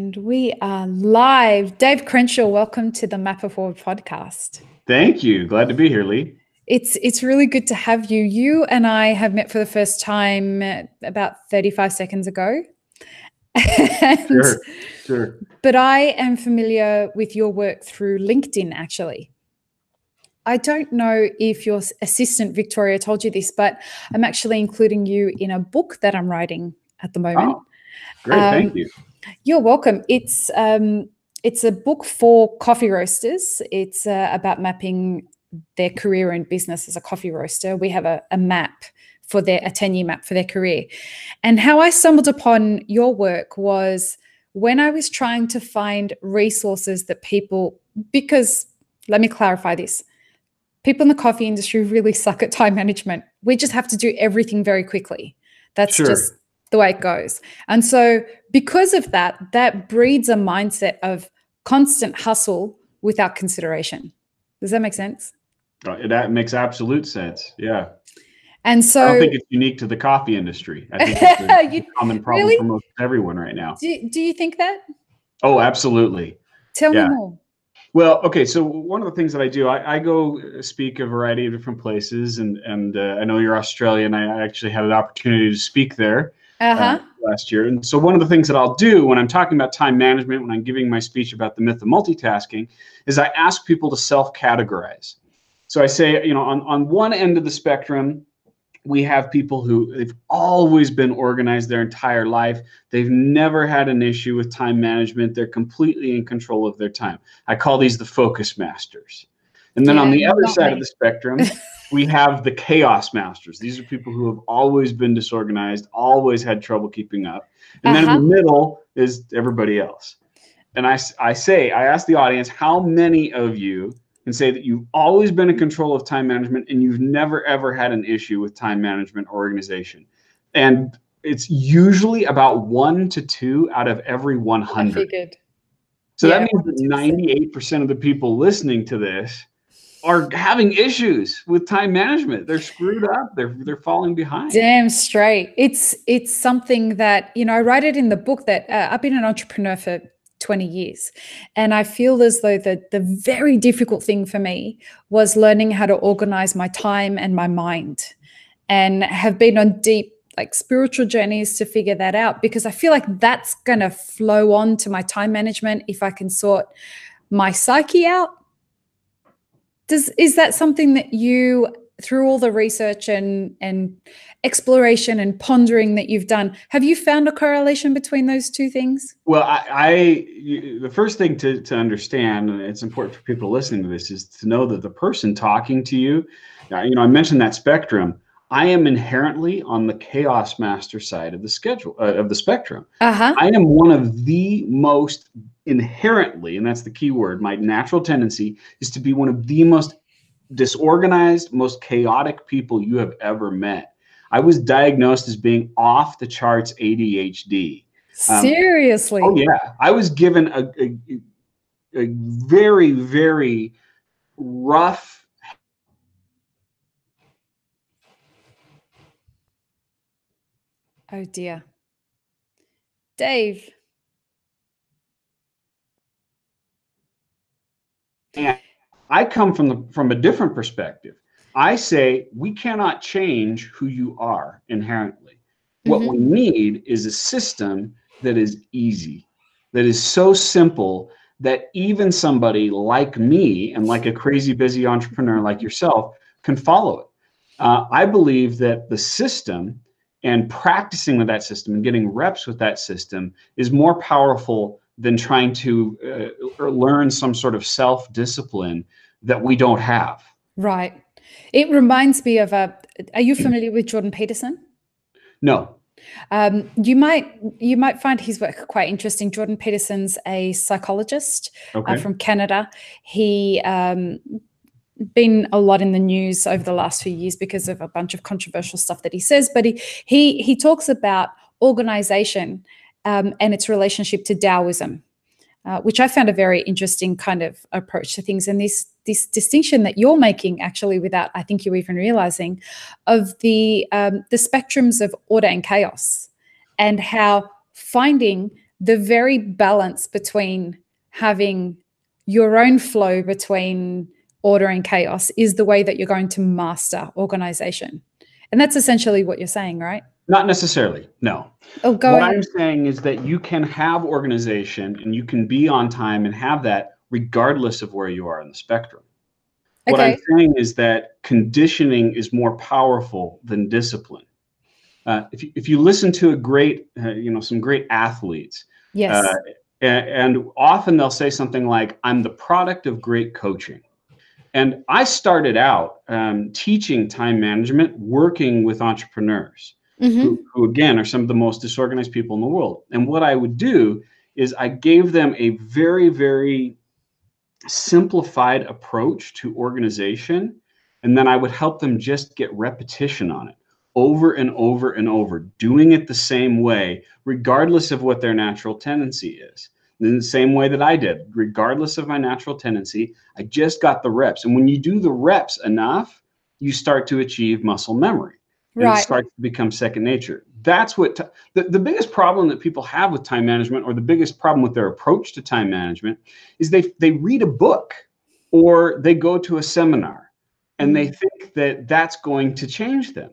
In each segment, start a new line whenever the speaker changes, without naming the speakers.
And we are live. Dave Crenshaw, welcome to the Map It Forward podcast.
Thank you. Glad to be here, Lee.
It's really good to have you. You and I have met for the first time about 35 seconds ago.
Sure.
But I am familiar with your work through LinkedIn, actually. I don't know if your assistant, Victoria, told you this, but I'm actually including you in a book that I'm writing at the moment.
Oh, great. Thank you.
You're welcome. It's a book for coffee roasters. It's about mapping their career and business as a coffee roaster. We have a map for a 10-year map for their career. And how I stumbled upon your work was when I was trying to find resources that because let me clarify this. People in the coffee industry really suck at time management. We just have to do everything very quickly. That's just the way it goes. And so because of that breeds a mindset of constant hustle without consideration. Does that make sense?
That makes absolute sense. Yeah.
And so
I don't think it's unique to the coffee industry. I think it's a common problem for most everyone right now.
Do you think that?
Oh, absolutely.
Tell me more.
Well, okay. So one of the things that I do, I go speak a variety of different places, and I know you're Australian. I actually had an opportunity to speak there last year. And so one of the things that I'll do when I'm talking about time management, when I'm giving my speech about the myth of multitasking, is I ask people to self-categorize. So I say, on one end of the spectrum, we have people who they've always been organized their entire life. They've never had an issue with time management. They're completely in control of their time. I call these the focus masters. And then on the other side of the spectrum, we have the chaos masters. These are people who have always been disorganized, always had trouble keeping up. And then in the middle is everybody else. And I ask the audience, how many of you can say that you've always been in control of time management and you've never, ever had an issue with time management or organization? And it's usually about 1 to 2 out of every 100.
I figured.
So that means that 98% of the people listening to this are having issues with time management. They're screwed up. They're falling behind.
Damn straight. It's something that, I write it in the book that I've been an entrepreneur for 20 years. And I feel as though the very difficult thing for me was learning how to organize my time and my mind, and have been on deep spiritual journeys to figure that out, because I feel like that's going to flow on to my time management if I can sort my psyche out. Is that something that you, through all the research and exploration and pondering that you've done, have you found a correlation between those two things?
Well, the first thing to understand, and it's important for people listening to this, is to know that the person talking to you, I mentioned that spectrum. I am inherently on the chaos master side of the spectrum. I am one of the most inherently, and that's the key word, my natural tendency is to be one of the most disorganized, most chaotic people you have ever met. I was diagnosed as being off the charts ADHD.
Seriously?
Oh yeah. I was given a very, very rough.
Oh dear. Dave.
And I come from a different perspective. I say we cannot change who you are inherently. What we need is a system that is easy, that is so simple that even somebody like me and like a crazy busy entrepreneur like yourself can follow it. I believe that the system and practicing with that system and getting reps with that system is more powerful than trying to learn some sort of self-discipline that we don't have.
Right. It reminds me of are you familiar with Jordan Peterson?
No.
You might find his work quite interesting. Jordan Peterson's a psychologist from Canada. He been a lot in the news over the last few years because of a bunch of controversial stuff that he says, but he talks about organization and its relationship to Taoism, which I found a very interesting kind of approach to things. And this distinction that you're making, actually, without I think you even realizing, of the spectrums of order and chaos, and how finding the very balance between having your own flow between order and chaos is the way that you're going to master organization. And that's essentially what you're saying, right?
Not necessarily, no.
Oh, go
what
ahead.
I'm saying is that you can have organization and you can be on time and have that regardless of where you are in the spectrum. What I'm saying is that conditioning is more powerful than discipline. If you listen to a great, some great athletes,
yes,
and often they'll say something like, "I'm the product of great coaching." And I started out teaching time management, working with entrepreneurs who again are some of the most disorganized people in the world. And what I would do is I gave them a very, very simplified approach to organization, and then I would help them just get repetition on it over and over and over, doing it the same way, regardless of what their natural tendency is. In the same way that I did, regardless of my natural tendency, I just got the reps. And when you do the reps enough, you start to achieve muscle memory. And it starts to become second nature. That's what the biggest problem that people have with time management, or the biggest problem with their approach to time management, is they read a book or they go to a seminar and they think that that's going to change them.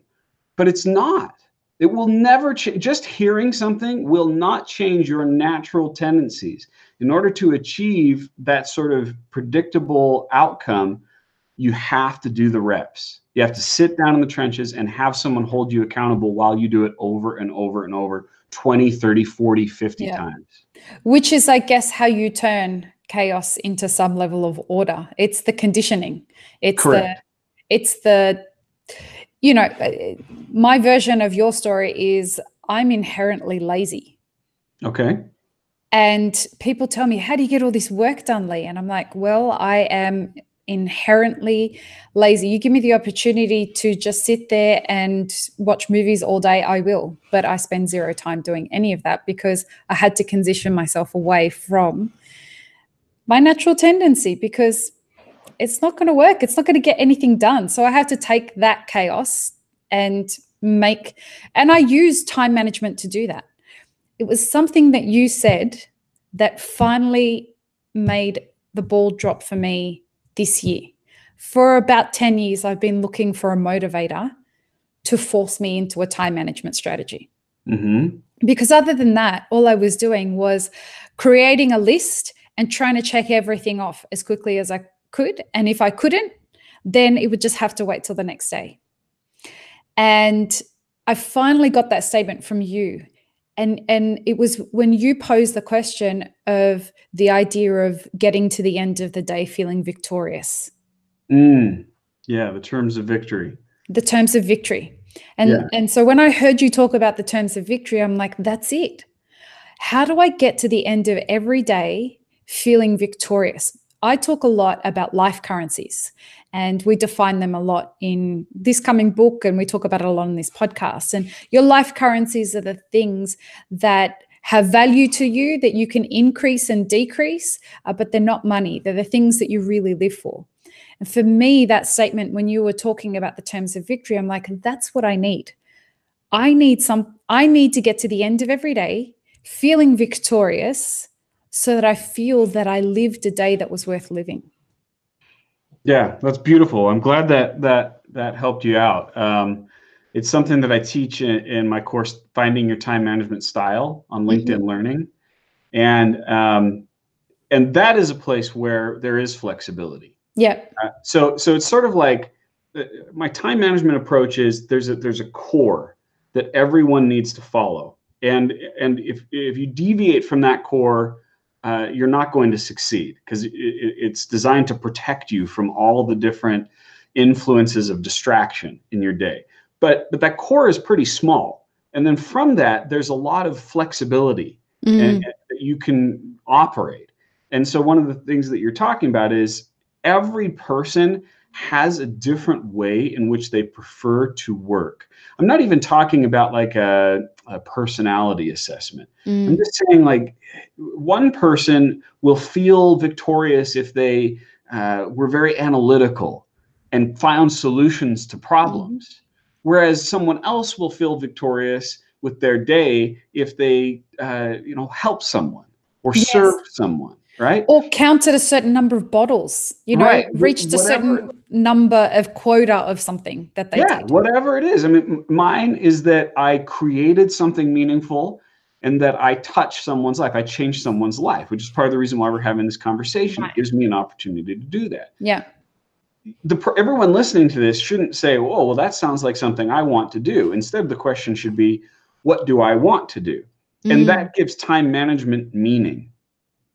But it's not. It will never change. Just hearing something will not change your natural tendencies. In order to achieve that sort of predictable outcome, you have to do the reps. You have to sit down in the trenches and have someone hold you accountable while you do it over and over and over 20, 30, 40, 50 times. Which
is, I guess, how you turn chaos into some level of order. It's the conditioning. It's
correct.
My version of your story is I'm inherently lazy.
Okay.
And people tell me, how do you get all this work done, Lee? And I'm like, well, I am inherently lazy. You give me the opportunity to just sit there and watch movies all day, I will. But I spend zero time doing any of that because I had to condition myself away from my natural tendency, because it's not going to work. It's not going to get anything done. So I have to take that chaos and I use time management to do that. It was something that you said that finally made the ball drop for me this year. For about 10 years, I've been looking for a motivator to force me into a time management strategy. Because other than that, all I was doing was creating a list and trying to check everything off as quickly as I could. And if I couldn't, then it would just have to wait till the next day. And I finally got that statement from you. And it was when you posed the question of the idea of getting to the end of the day feeling victorious.
Yeah, the terms of victory.
The terms of victory. And so when I heard you talk about the terms of victory, I'm like, that's it. How do I get to the end of every day feeling victorious? I talk a lot about life currencies, and we define them a lot in this coming book, and we talk about it a lot in this podcast. And your life currencies are the things that have value to you that you can increase and decrease, but they're not money. They're the things that you really live for. And for me, that statement, when you were talking about the terms of victory, I'm like, that's what I need. I need to get to the end of every day feeling victorious, so that I feel that I lived a day that was worth living.
Yeah, that's beautiful. I'm glad that helped you out. It's something that I teach in my course, Finding Your Time Management Style, on LinkedIn Learning. And that is a place where there is flexibility.
Yeah.
So it's sort of like my time management approach is there's a core that everyone needs to follow. And if you deviate from that core, you're not going to succeed, because it's designed to protect you from all the different influences of distraction in your day. But that core is pretty small. And then from that, there's a lot of flexibility and that you can operate. And so one of the things that you're talking about is every person has a different way in which they prefer to work. I'm not even talking about like a personality assessment. I'm just saying, like, one person will feel victorious if they were very analytical and found solutions to problems, whereas someone else will feel victorious with their day if they, help someone or serve someone, right?
Or counted a certain number of bottles,
Right.
reached a certain number of quota of something that they did.
Whatever it is. I mean, mine is that I created something meaningful and that I touched someone's life. I changed someone's life, which is part of the reason why we're having this conversation. Right. It gives me an opportunity to do that.
Yeah.
Everyone listening to this shouldn't say, oh, well, that sounds like something I want to do. Instead, the question should be, what do I want to do? And that gives time management meaning.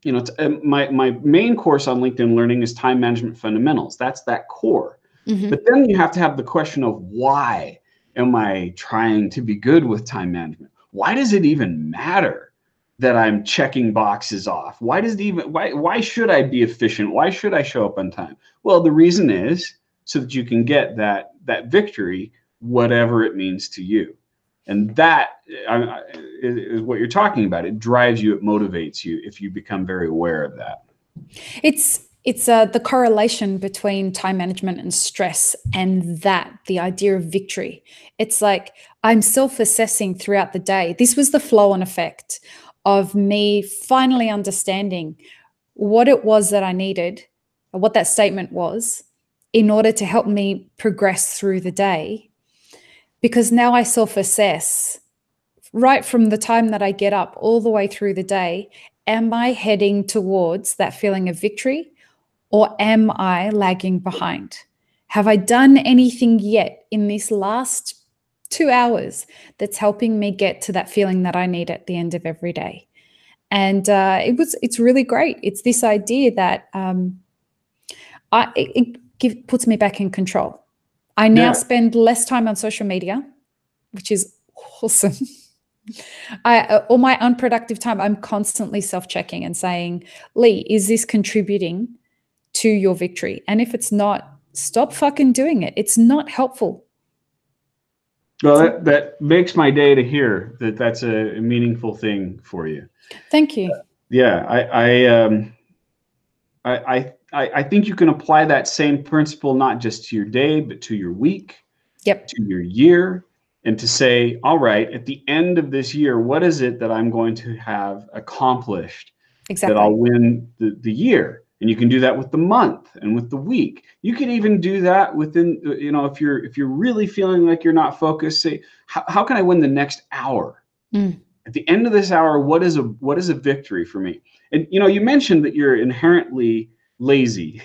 My main course on LinkedIn Learning is Time Management Fundamentals. That's that core. But then you have to have the question of, why am I trying to be good with time management? Why does it even matter that I'm checking boxes off? Why should I be efficient? Why should I show up on time? Well, the reason is so that you can get that victory, whatever it means to you. And that is what you're talking about. It drives you, it motivates you if you become very aware of that.
It's the correlation between time management and stress, and the idea of victory. It's like I'm self-assessing throughout the day. This was the flow-on effect of me finally understanding what it was that I needed, or what that statement was, in order to help me progress through the day. Because now I self-assess right from the time that I get up all the way through the day. Am I heading towards that feeling of victory? Or am I lagging behind? Have I done anything yet in this last 2 hours that's helping me get to that feeling that I need at the end of every day? And it's really great. It's this idea that it puts me back in control. I now spend less time on social media, which is awesome. All my unproductive time, I'm constantly self-checking and saying, Lee, is this contributing to your victory? And if it's not, stop fucking doing it. It's not helpful.
Well, that makes my day to hear that that's a meaningful thing for you.
Thank you.
I think you can apply that same principle not just to your day, but to your week, to your year, and to say, all right, at the end of this year, what is it that I'm going to have accomplished that I'll win the year? And you can do that with the month and with the week. You could even do that within, if you're really feeling like you're not focused, say, how can I win the next hour? At the end of this hour, what is a victory for me? And you mentioned that you're inherently lazy,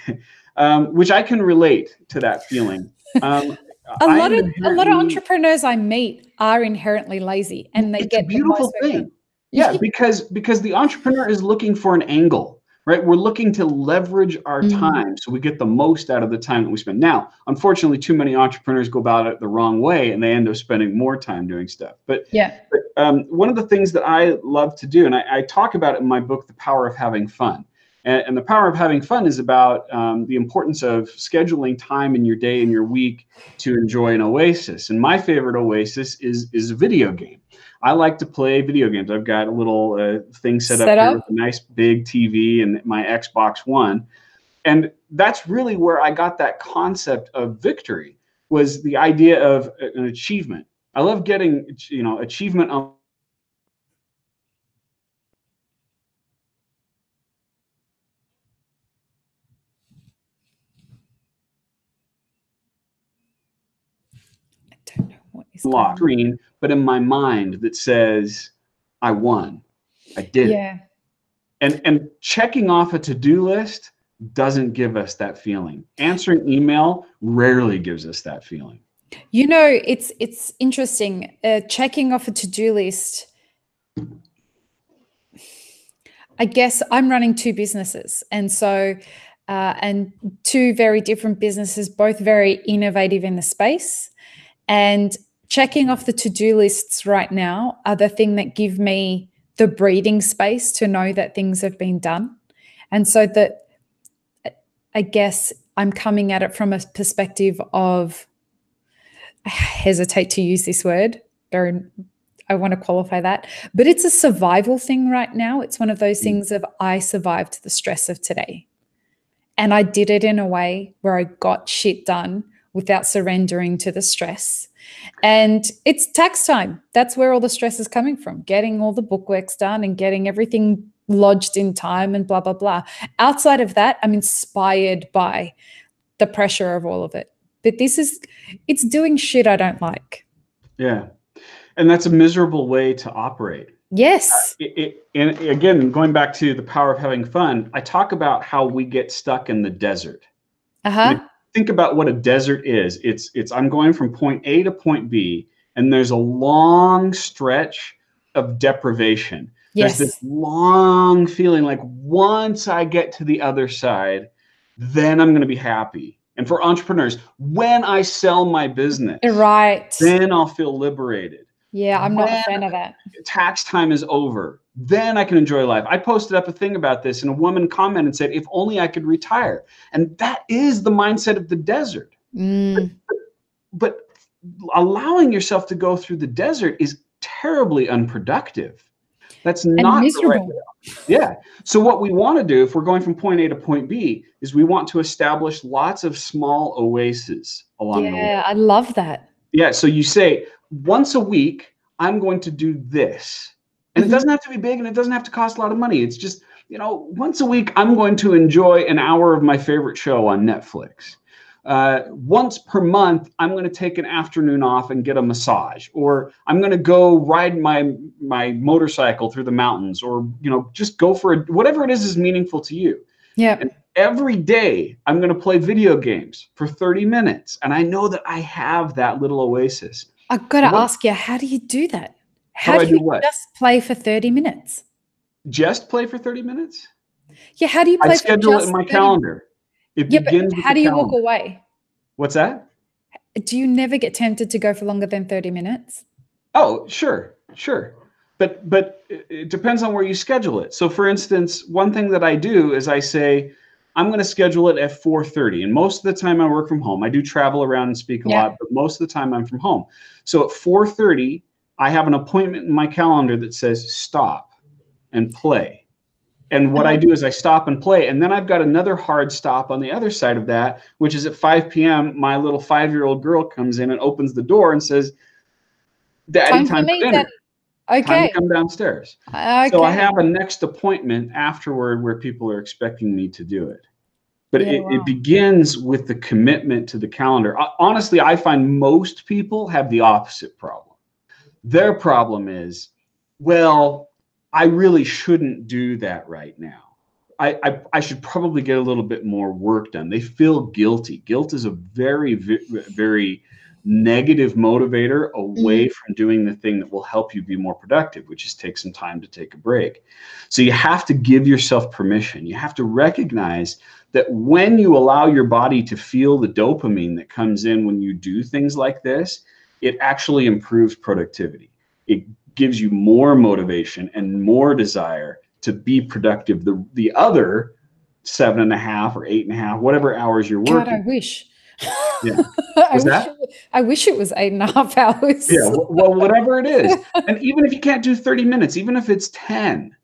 which I can relate to that feeling.
A lot of entrepreneurs I meet are inherently lazy, and they get
a beautiful thing. Yeah, because the entrepreneur is looking for an angle, right? We're looking to leverage our time so we get the most out of the time that we spend. Now, unfortunately, too many entrepreneurs go about it the wrong way, and they end up spending more time doing stuff. But one of the things that I love to do, and I talk about it in my book, The Power of Having Fun. And the power of having fun is about the importance of scheduling time in your day and your week to enjoy an oasis. And my favorite oasis is a video game. I like to play video games. I've got a little thing set up here with a nice big TV and my Xbox One. And that's really where I got that concept of victory, was the idea of an achievement. I love getting, achievement on lock screen, but in my mind that says, I won, I did it. And checking off a to-do list doesn't give us that feeling. Answering email rarely gives us that feeling.
It's interesting. Checking off a to-do list. I guess I'm running 2 businesses, and so and 2 very different businesses, both very innovative in the space. And checking off the to-do lists right now are the thing that give me the breathing space to know that things have been done. And so that, I guess I'm coming at it from a perspective of, I hesitate to use this word, I want to qualify that, but it's a survival thing right now. It's one of those things of, I survived the stress of today. And I did it in a way where I got shit done without surrendering to the stress. And it's tax time. That's where all the stress is coming from, getting all the bookworks done and getting everything lodged in time and blah, blah, blah. Outside of that, I'm inspired by the pressure of all of it. But it's doing shit I don't like.
Yeah. And that's a miserable way to operate.
Yes.
And again, going back to the power of having fun, I talk about how we get stuck in the desert. Think about what a desert is. It's I'm going from point A to point B, and there's a long stretch of deprivation.
Yes.
There's this long feeling like once I get to the other side, then I'm going to be happy. And for entrepreneurs, when I sell my business,
right,
then I'll feel liberated.
Yeah, I'm not a fan of that.
Tax time is over, then I can enjoy life. I posted up a thing about this, and a woman commented and said, if only I could retire. And that is the mindset of the desert. But allowing yourself to go through the desert is terribly unproductive. That's not
miserable.
The right way. Yeah. So what we want to do, if we're going from point A to point B, is we want to establish lots of small oases along the way.
Yeah, I love that.
Yeah. So you say, once a week, I'm going to do this. And it doesn't have to be big, and it doesn't have to cost a lot of money. It's just, once a week, I'm going to enjoy an hour of my favorite show on Netflix. Once per month, I'm going to take an afternoon off and get a massage, or I'm going to go ride my motorcycle through the mountains, or, just go for whatever it is meaningful to you.
Yeah.
And every day I'm going to play video games for 30 minutes. And I know that I have that little oasis.
I've got to ask you, how do you do that?
How do you
just play for 30 minutes?
Just play for 30 minutes?
Yeah, how do you play
I schedule it in my calendar. It begins with
how do you
calendar.
walk away?
What's that?
Do you never get tempted to go for longer than 30 minutes?
Oh, sure. But it depends on where you schedule it. So for instance, one thing that I do is I say, I'm going to schedule it at 4:30. And most of the time I work from home. I do travel around and speak a lot, but most of the time I'm from home. So at 4:30, I have an appointment in my calendar that says stop and play. And what I do is I stop and play. And then I've got another hard stop on the other side of that, which is at 5 p.m. My little 5-year-old girl comes in and opens the door and says, Daddy, time for dinner.
Okay.
Time to come downstairs.
Okay.
So I have a next appointment afterward where people are expecting me to do it. But it begins with the commitment to the calendar. Honestly, I find most people have the opposite problem. Their problem is, well, I really shouldn't do that right now. I should probably get a little bit more work done. They feel guilty. Guilt is a very, very negative motivator away from doing the thing that will help you be more productive, which is take some time to take a break. So you have to give yourself permission. You have to recognize that when you allow your body to feel the dopamine that comes in when you do things like this, it actually improves productivity. It gives you more motivation and more desire to be productive the other 7.5 or 8.5, whatever hours you're working.
God, I wish.
Yeah.
I wish it was 8.5 hours.
Yeah, well, whatever it is. And even if you can't do 30 minutes, even if it's 10,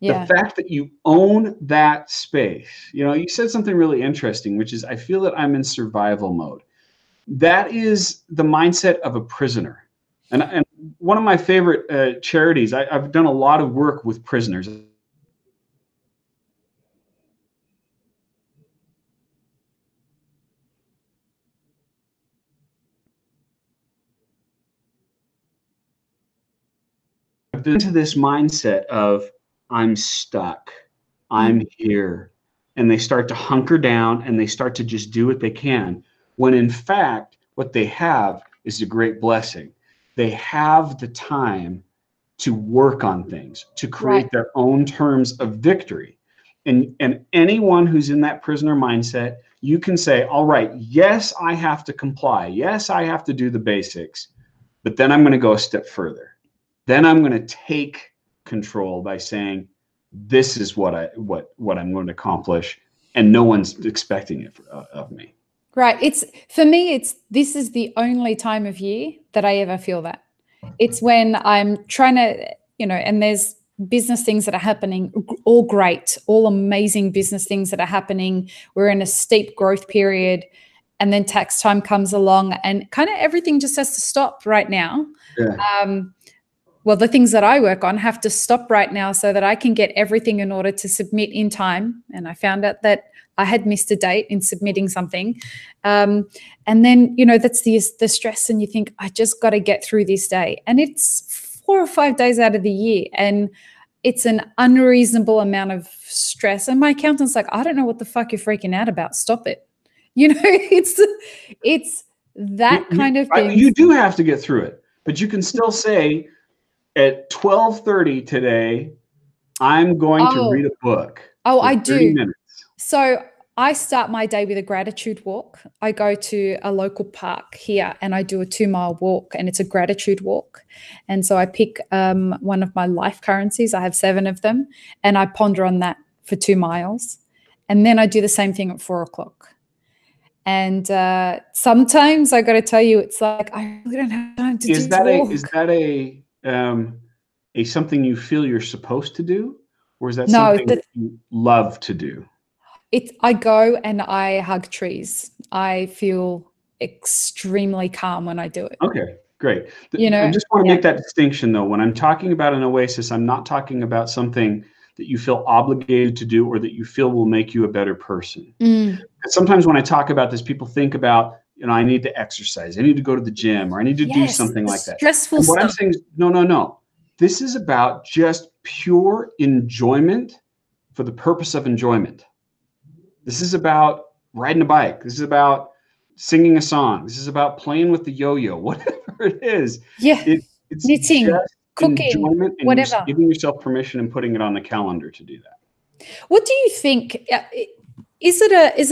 the fact that you own that space, you said something really interesting, which is I feel that I'm in survival mode. That is the mindset of a prisoner. And one of my favorite charities, I've done a lot of work with prisoners. I've been into this mindset of I'm stuck, I'm here, and they start to hunker down and they start to just do what they can, when in fact, what they have is a great blessing. They have the time to work on things, to create their own terms of victory. And anyone who's in that prisoner mindset, you can say, all right, yes, I have to comply. Yes, I have to do the basics, but then I'm going to go a step further. Then I'm going to take control by saying, this is what I'm going to accomplish, and no one's expecting it of me.
Right. For me, this is the only time of year that I ever feel that. It's when I'm trying to, and there's business things that are happening, all great, all amazing business things that are happening. We're in a steep growth period. and then tax time comes along, and kind of everything just has to stop right now.
Yeah.
Well, the things that I work on have to stop right now so that I can get everything in order to submit in time. And I found out that I had missed a date in submitting something. And then, you know, that's the stress, and you think, I just got to get through this day. And it's 4 or 5 days out of the year, and it's an unreasonable amount of stress. And my accountant's like, I don't know what the fuck you're freaking out about. Stop it. You know, it's that kind of thing.
You do have to get through it, but you can still say, at 12:30 today, I'm going to read a book.
Oh, I do.
30 minutes.
So I start my day with a gratitude walk. I go to a local park here and I do a 2-mile walk, and it's a gratitude walk. And so I pick one of my life currencies. I have 7 of them, and I ponder on that for 2 miles. And then I do the same thing at 4 o'clock. And sometimes I got to tell you, it's like, I really don't have time to do that.
Is that a something you feel you're supposed to do, or is that something that you love to do?
I go and I hug trees. I feel extremely calm when I do it.
Okay, great.
You know,
I just want to make that distinction, though. When I'm talking about an oasis, I'm not talking about something that you feel obligated to do or that you feel will make you a better person. Sometimes when I talk about this, people think about, you know, I need to exercise, I need to go to the gym, or I need to do something like that.
Stressful stuff.
What I'm saying is, no. This is about just pure enjoyment for the purpose of enjoyment. This is about riding a bike. This is about singing a song. This is about playing with the yo-yo, whatever it is.
Yeah.
It's
knitting,
just
cooking,
enjoyment, and
whatever.
giving yourself permission and putting it on the calendar to do that.
What do you think? Is it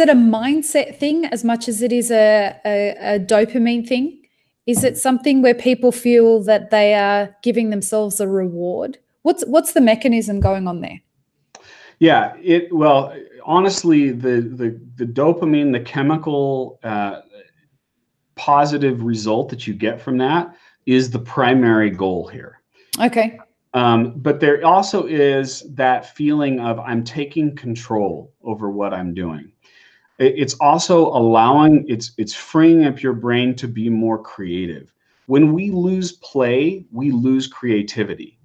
a mindset thing as much as it is a dopamine thing? Is it something where people feel that they are giving themselves a reward? What's the mechanism going on there?
Yeah, well, honestly, the dopamine, the chemical positive result that you get from that is the primary goal here. Okay. But there also is that feeling of I'm taking control over what I'm doing. It's also allowing, it's freeing up your brain to be more creative. When we lose play, we lose creativity.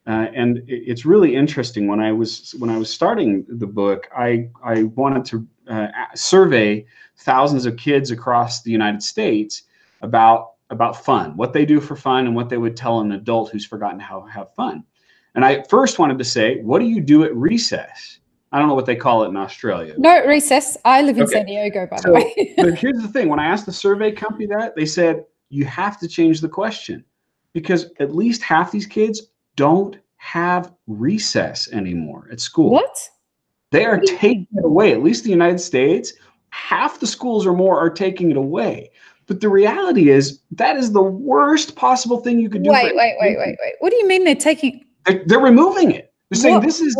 And it's really interesting. When I was starting the book, I wanted to survey thousands of kids across the United States about fun, what they do for fun, and what they would tell an adult who's forgotten how to have fun. And I first wanted to say, what do you do at recess? I don't know what they call it in Australia.
No, recess. I live in San Diego, by the way.
But here's the thing. When I asked the survey company that, they said, you have to change the question, because at least half these kids don't have recess anymore at school.
What?
They are taking it away. At least in the United States, half the schools or more are taking it away. But the reality is that is the worst possible thing you could do.
Wait. What do you mean they're taking?
They're removing it. They're saying this is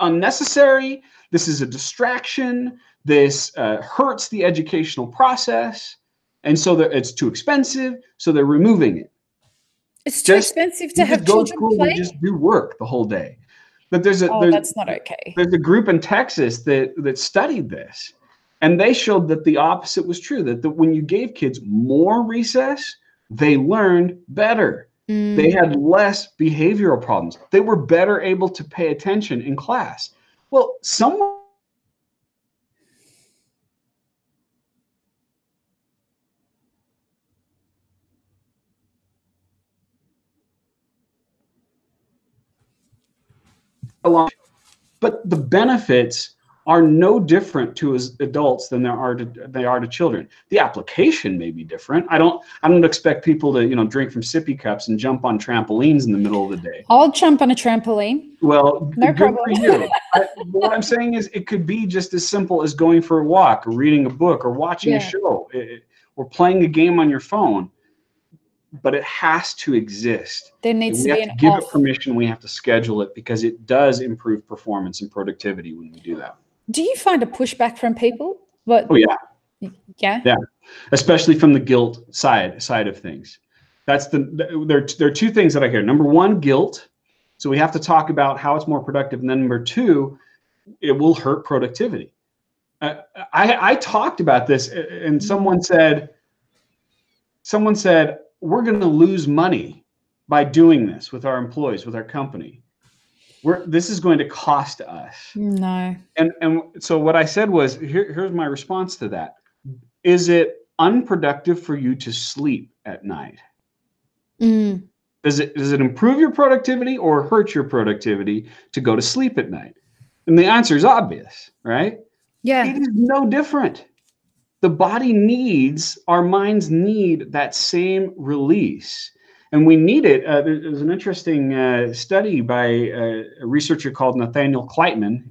unnecessary. This is a distraction. This hurts the educational process. And so it's too expensive. So they're removing it.
It's too expensive to have children play.
And just do work the whole day. But that's
not okay.
There's a group in Texas that studied this, and they showed that the opposite was true. That when you gave kids more recess, they learned better. They had less behavioral problems. They were better able to pay attention in class. Well, someone but the benefits are no different to as adults than they are to children. The application may be different. I don't expect people to drink from sippy cups and jump on trampolines in the middle of the day.
I'll jump on a trampoline.
Well,
no problem.
For you. What I'm saying is, it could be just as simple as going for a walk, or reading a book, or watching a show, or playing a game on your phone. But it has to exist.
There needs to be an
give it permission. We have to schedule it, because it does improve performance and productivity when we do that.
Do you find a pushback from people?
Oh yeah. Yeah. Especially from the guilt side of things. That's there are two things that I hear. Number one, guilt. So we have to talk about how it's more productive. And then number two, it will hurt productivity. I talked about this, and someone said, we're going to lose money by doing this with our employees, with our company. This is going to cost us.
No.
And so what I said was, here's my response to that. Is it unproductive for you to sleep at night? Does it improve your productivity or hurt your productivity to go to sleep at night? And the answer is obvious, right?
Yeah.
It is no different. The body needs, our minds need that same release. And we need it. There's an interesting study by a researcher called Nathaniel Kleitman.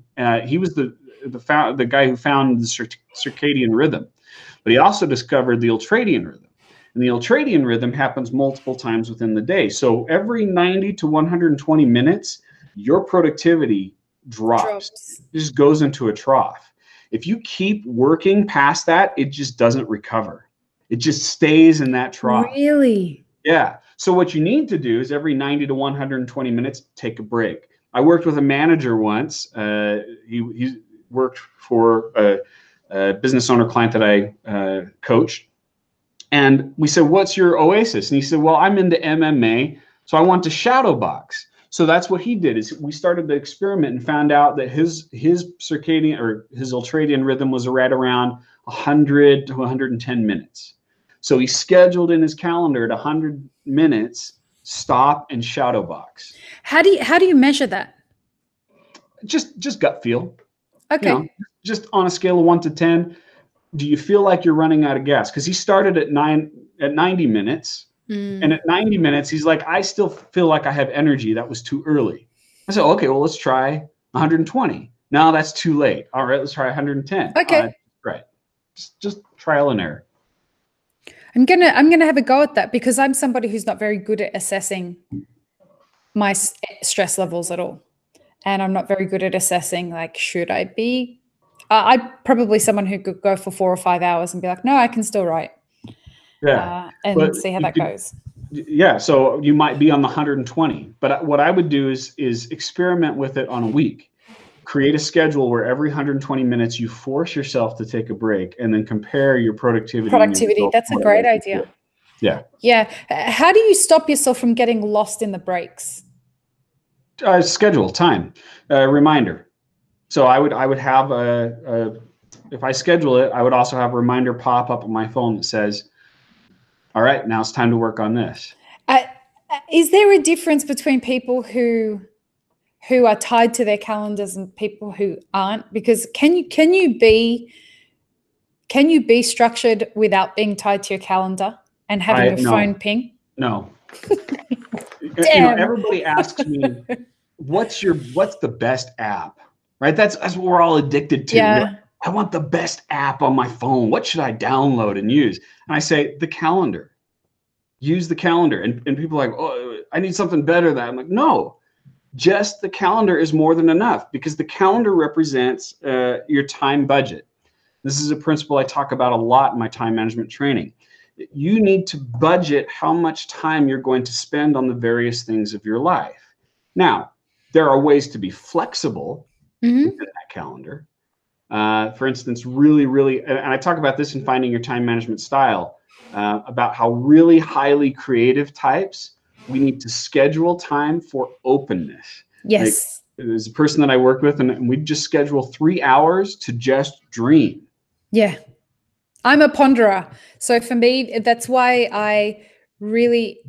He was the guy who found the circadian rhythm, but he also discovered the ultradian rhythm. And the ultradian rhythm happens multiple times within the day. So every 90 to 120 minutes, your productivity drops. It just goes into a trough. If you keep working past that, it just doesn't recover. It just stays in that trough.
Really?
Yeah. So what you need to do is every 90 to 120 minutes, take a break. I worked with a manager once. He worked for a business owner client that I coached. And we said, what's your oasis? And he said, well, I'm into MMA, so I want to shadow box. So that's what he did, is we started the experiment and found out that his circadian or his ultradian rhythm was right around 100 to 110 minutes. So he scheduled in his calendar at 100 minutes, stop and shadow box.
How do you measure that?
Just gut feel.
Okay.
You know, just on a scale of 1 to 10, do you feel like you're running out of gas? Because he started at 90 minutes. And at 90 minutes, he's like, I still feel like I have energy. That was too early. I said, okay, well, let's try 120. No, that's too late. All right, let's try 110.
Okay.
Right. Just trial and error.
I'm gonna have a go at that, because I'm somebody who's not very good at assessing my stress levels at all. And I'm not very good at assessing, like, should I be? I'm probably someone who could go for 4 or 5 hours and be like, no, I can still write.
Yeah.
And see how that goes.
Yeah. So you might be on the 120, but what I would do is experiment with it on a week. Create a schedule where every 120 minutes you force yourself to take a break, and then compare your productivity.
That's a great idea.
Yeah.
Yeah. How do you stop yourself from getting lost in the breaks?
Schedule time, reminder. So I would have if I schedule it, I would also have a reminder pop up on my phone that says, all right, now it's time to work on this.
Is there a difference between people who are tied to their calendars and people who aren't? Because can you be structured without being tied to your calendar and having your phone ping?
No.
Damn.
Everybody asks me, what's the best app? Right? That's what we're all addicted to.
Yeah.
Like, I want the best app on my phone. What should I download and use? And I say, the calendar. Use the calendar. And people are like, oh, I need something better than that. I'm like, no, just the calendar is more than enough, because the calendar represents your time budget. This is a principle I talk about a lot in my time management training. You need to budget how much time you're going to spend on the various things of your life. Now, there are ways to be flexible within that calendar. For instance, really, and I talk about this in Finding Your Time Management Style, about how really highly creative types, we need to schedule time for openness.
Yes.
Like, there's a person that I worked with, and we just schedule 3 hours to just dream.
Yeah. I'm a ponderer. So for me, that's why I really,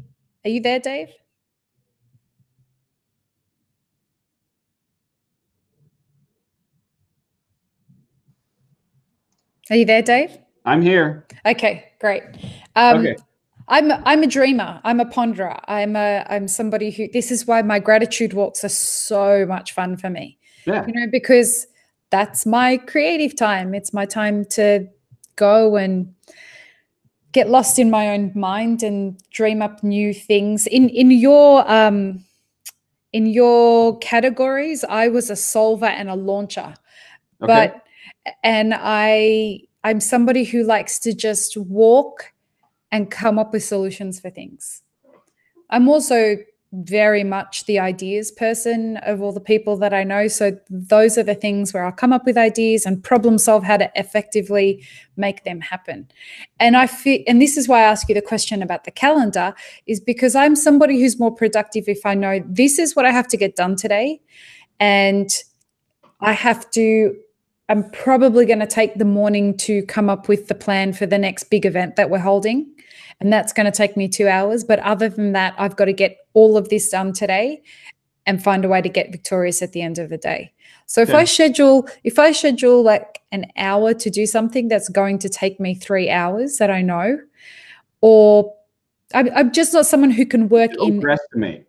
are you there, Dave? Are you there, Dave?
I'm here.
Okay, great.
Okay.
I'm a dreamer. I'm a ponderer. I'm somebody who, this is why my gratitude walks are so much fun for me.
Yeah.
Because that's my creative time. It's my time to go and get lost in my own mind and dream up new things. In your categories, I was a solver and a launcher.
Okay.
And I'm somebody who likes to just walk and come up with solutions for things. I'm also very much the ideas person of all the people that I know. So those are the things where I'll come up with ideas and problem solve how to effectively make them happen. And I feel, and this is why I ask you the question about the calendar, is because I'm somebody who's more productive if I know this is what I have to get done today. And I'm probably going to take the morning to come up with the plan for the next big event that we're holding. And that's going to take me 2 hours. But other than that, I've got to get all of this done today and find a way to get victorious at the end of the day. So if I schedule like an hour to do something that's going to take me 3 hours that I know, or I'm just not someone who can work in.
Overestimate.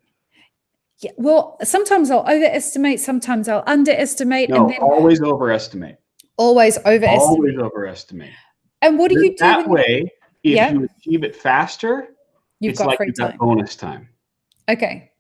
Yeah, well, sometimes I'll overestimate, sometimes I'll underestimate.
No,
and then
always overestimate.
Always overestimate.
Always overestimate.
And what do you do
that way? If you achieve it faster,
you've got
bonus time.
Okay.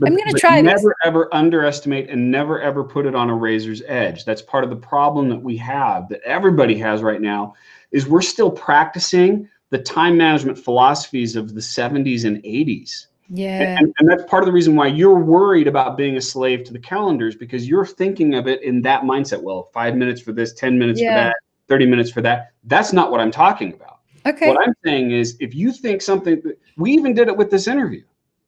I'm going to try this.
Never ever underestimate and never ever put it on a razor's edge. That's part of the problem that we have, that everybody has right now, is we're still practicing the time management philosophies of the 70s and 80s.
Yeah.
And that's part of the reason why you're worried about being a slave to the calendars, because you're thinking of it in that mindset. Well, 5 minutes for this, 10 minutes for that, 30 minutes for that. That's not what I'm talking about.
Okay.
What I'm saying is, if you think something, we even did it with this interview,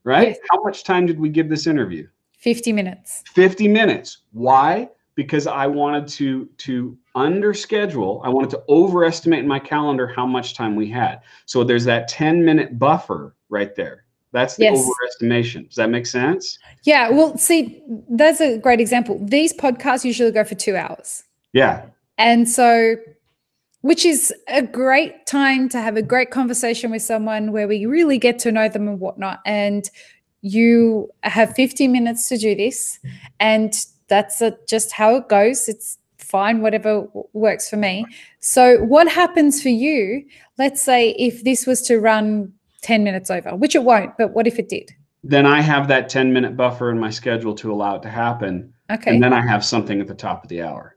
right?
Yes.
How much time did we give this interview?
50 minutes.
50 minutes. Why? Because I wanted to underschedule. I wanted to overestimate in my calendar how much time we had. So there's that 10-minute buffer right there. That's the overestimation. Does that make sense?
Yeah. Well, see, that's a great example. These podcasts usually go for 2 hours.
Yeah.
And so, which is a great time to have a great conversation with someone where we really get to know them and whatnot. And you have 50 minutes to do this. And that's just how it goes. It's fine, whatever works for me. So what happens for you, let's say if this was to run 10 minutes over, which it won't, but what if it did?
Then I have that 10-minute buffer in my schedule to allow it to happen.
Okay.
And then I have something at the top of the hour.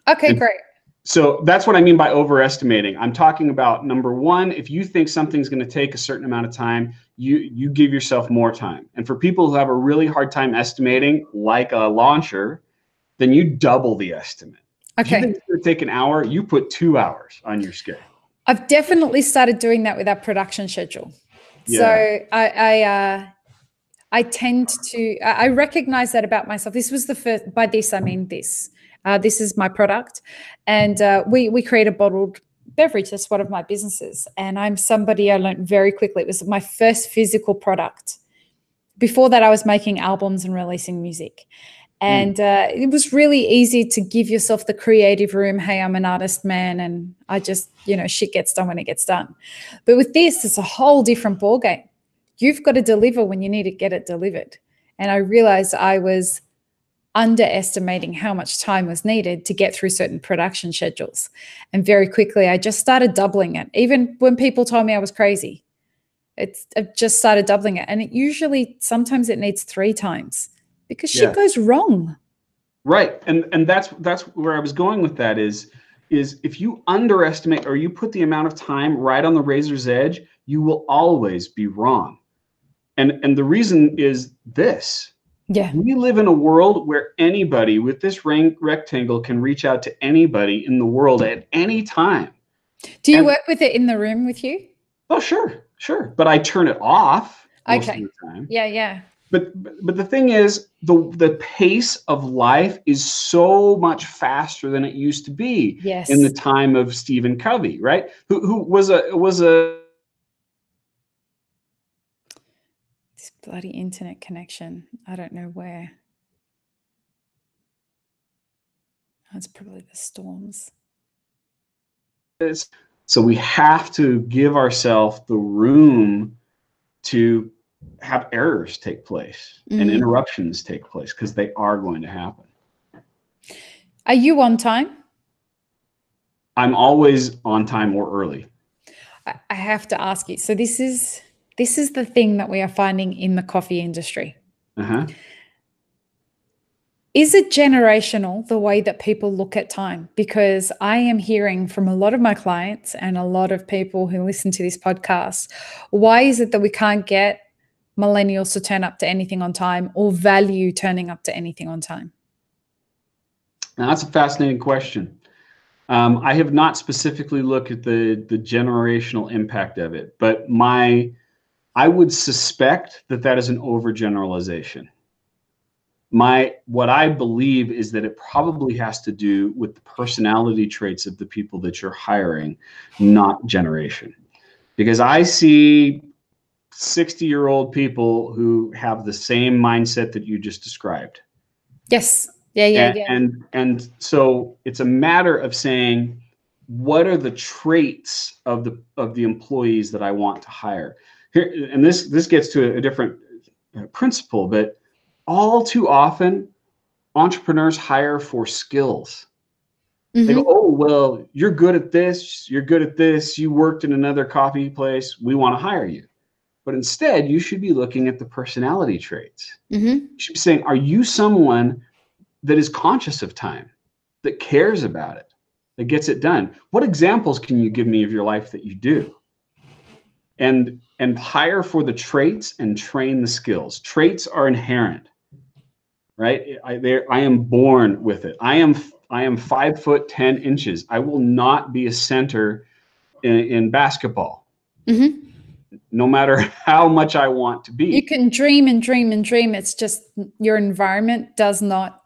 Okay, great.
So that's what I mean by overestimating. I'm talking about, number one, if you think something's going to take a certain amount of time, you give yourself more time. And for people who have a really hard time estimating, like a launcher, then you double the estimate.
Okay.
If you think it's going to take an hour, you put 2 hours on your schedule.
I've definitely started doing that with our production schedule.
Yeah.
So I tend to, I recognize that about myself. This was the first, by this, I mean this. This is my product. And we create a bottled beverage. That's one of my businesses. And I'm somebody, I learned very quickly. It was my first physical product. Before that, I was making albums and releasing music. And it was really easy to give yourself the creative room. Hey, I'm an artist, man. And I just, shit gets done when it gets done. But with this, it's a whole different ballgame. You've got to deliver when you need to get it delivered. And I realized I was underestimating how much time was needed to get through certain production schedules. And very quickly, I just started doubling it. Even when people told me I was crazy, I just started doubling it. And sometimes it needs 3 times because shit goes wrong.
Right. And that's where I was going with that is if you underestimate or you put the amount of time right on the razor's edge, you will always be wrong. And the reason is this.
Yeah.
We live in a world where anybody with this rectangle can reach out to anybody in the world at any time.
Do you work with it in the room with you?
Oh, sure. But I turn it off most of the time.
Yeah.
But the thing is, the pace of life is so much faster than it used to be in the time of Stephen Covey, right? Who was a
this bloody internet connection. I don't know where. That's probably the storms.
So we have to give ourselves the room to have errors take place and interruptions take place, because they are going to happen.
Are you on time?
I'm always on time or early.
I have to ask you. So this is the thing that we are finding in the coffee industry. Is it generational, the way that people look at time? Because I am hearing from a lot of my clients and a lot of people who listen to this podcast, why is it that we can't get millennials to turn up to anything on time or value turning up to anything on time?
Now, that's a fascinating question. I have not specifically looked at the generational impact of it, but I would suspect that is an overgeneralization. What I believe is that it probably has to do with the personality traits of the people that you're hiring, not generation. Because I see 60-year-old people who have the same mindset that you just described.
Yes. Yeah.
And so it's a matter of saying, what are the traits of the employees that I want to hire? Here, and this gets to a different principle, but all too often, entrepreneurs hire for skills. They go, oh, well, you're good at this, you're good at this, you worked in another coffee place, we want to hire you. But instead, you should be looking at the personality traits. You should be saying, are you someone that is conscious of time, that cares about it, that gets it done? What examples can you give me of your life that you do? And hire for the traits and train the skills. Traits are inherent, right? I am born with it. I am 5'10". I will not be a center in basketball, no matter how much I want to be.
You can dream and dream and dream. It's just your environment does not.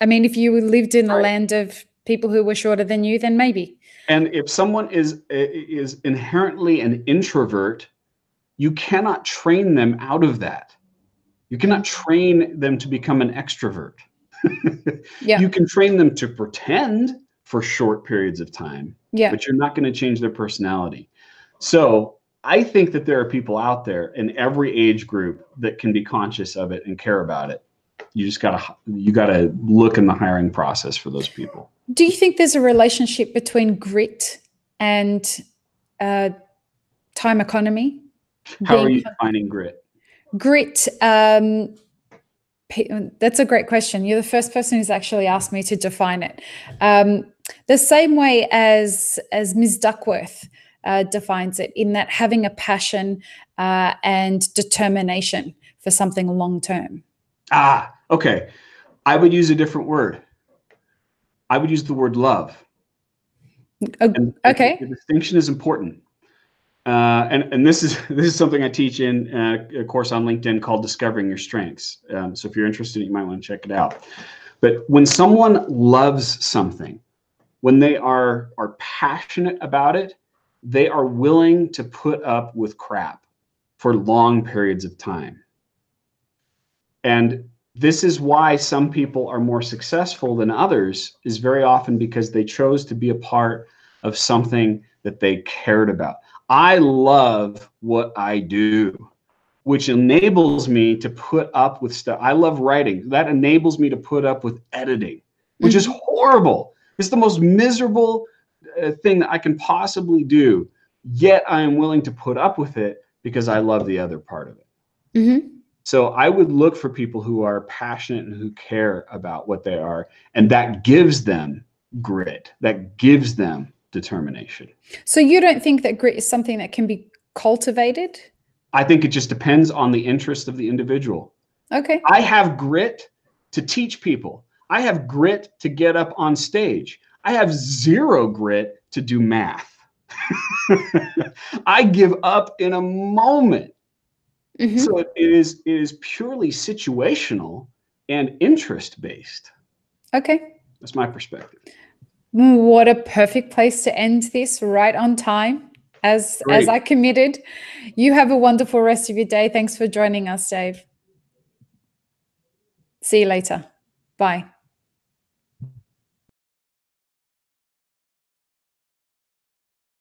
I mean, if you lived in a land of people who were shorter than you, then maybe.
And if someone is inherently an introvert, you cannot train them out of that. You cannot train them to become an extrovert. You can train them to pretend for short periods of time, but you're not going to change their personality. So I think that there are people out there in every age group that can be conscious of it and care about it. You just gotta look in the hiring process for those people.
Do you think there's a relationship between grit and time economy?
How are you defining grit?
Grit, that's a great question. You're the first person who's actually asked me to define it. The same way as Ms. Duckworth defines it, in that having a passion and determination for something long term.
Okay. I would use a different word. I would use the word love.
Okay.
The distinction is important. And this is something I teach in a course on LinkedIn called Discovering Your Strengths. So if you're interested, you might want to check it out. But when someone loves something, when they are passionate about it, they are willing to put up with crap for long periods of time. And this is why some people are more successful than others, is very often because they chose to be a part of something that they cared about. I love what I do, which enables me to put up with stuff. I love writing. That enables me to put up with editing, which is horrible. It's the most miserable thing that I can possibly do. Yet I am willing to put up with it because I love the other part of it. So I would look for people who are passionate and who care about what they are, and that gives them grit, that gives them determination.
So you don't think that grit is something that can be cultivated?
I think it just depends on the interest of the individual.
Okay.
I have grit to teach people. I have grit to get up on stage. I have zero grit to do math. I give up in a moment. So it is purely situational and interest-based.
Okay.
That's my perspective.
What a perfect place to end this, right on time, as I committed. You have a wonderful rest of your day. Thanks for joining us, Dave. See you later. Bye.